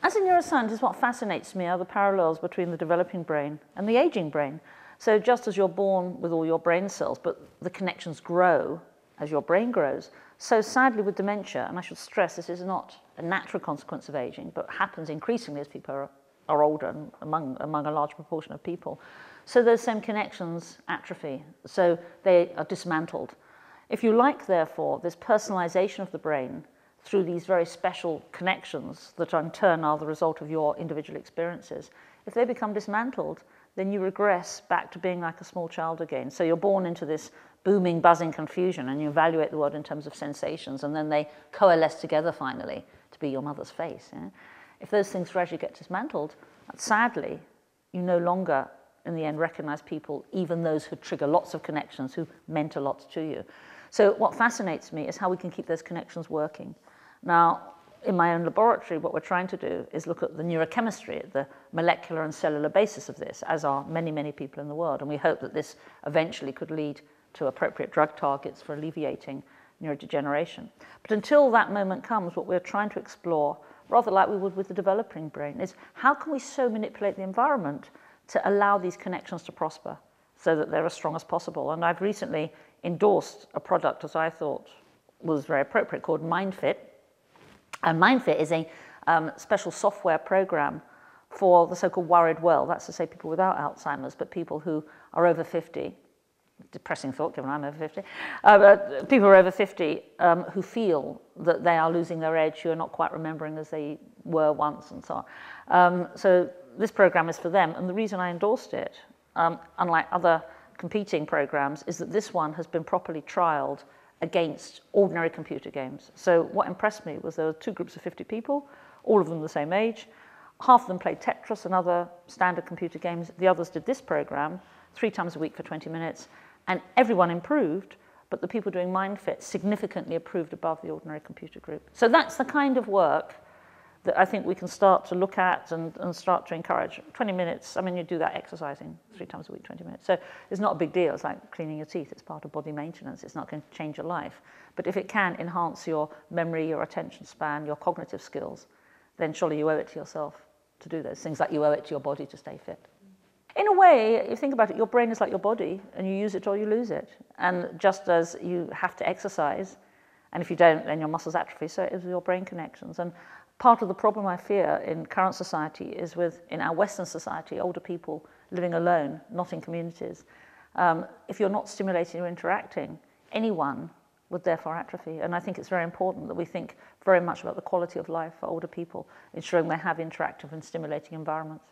As a neuroscientist, what fascinates me are the parallels between the developing brain and the aging brain. So just as you're born with all your brain cells, but the connections grow as your brain grows, so sadly with dementia, and I should stress this is not a natural consequence of aging, but happens increasingly as people are older and among a large proportion of people. So those same connections atrophy, so they are dismantled. If you like, therefore, this personalization of the brain through these very special connections that in turn are the result of your individual experiences, if they become dismantled, then you regress back to being like a small child again. So you're born into this booming, buzzing confusion, and you evaluate the world in terms of sensations, and then they coalesce together finally to be your mother's face. Yeah? If those things gradually get dismantled, sadly, you no longer, in the end, recognize people, even those who trigger lots of connections, who meant a lot to you. So what fascinates me is how we can keep those connections working. Now, in my own laboratory, what we're trying to do is look at the neurochemistry, the molecular and cellular basis of this, as are many, many people in the world. And we hope that this eventually could lead to appropriate drug targets for alleviating neurodegeneration. But until that moment comes, what we're trying to explore, rather like we would with the developing brain, is how can we so manipulate the environment to allow these connections to prosper so that they're as strong as possible. And I've recently endorsed a product, as I thought was very appropriate, called MindFit. And MindFit is a special software program for the so-called worried well. That's to say people without Alzheimer's, but people who are over 50. Depressing thought, given I'm over 50. But people who are over 50 who feel that they are losing their edge, who are not quite remembering as they were once, and so on. So this program is for them. And the reason I endorsed it, unlike other competing programs, is that this one has been properly trialed against ordinary computer games. So what impressed me was there were two groups of 50 people, all of them the same age. Half of them played Tetris and other standard computer games. The others did this program 3 times a week for 20 minutes, and everyone improved, but the people doing MindFit significantly improved above the ordinary computer group. So that's the kind of work that I think we can start to look at and start to encourage. 20 minutes, I mean, you do that exercising 3 times a week, 20 minutes. So it's not a big deal. It's like cleaning your teeth. It's part of body maintenance. It's not going to change your life. But if it can enhance your memory, your attention span, your cognitive skills, then surely you owe it to yourself to do those things, like you owe it to your body to stay fit. In a way, if you think about it, your brain is like your body, and you use it or you lose it. And just as you have to exercise, and if you don't, then your muscles atrophy, so it is with your brain connections. And part of the problem I fear in current society is in our Western society, older people living alone, not in communities. If you're not stimulating or interacting, anyone would therefore atrophy. And I think it's very important that we think very much about the quality of life for older people, ensuring they have interactive and stimulating environments.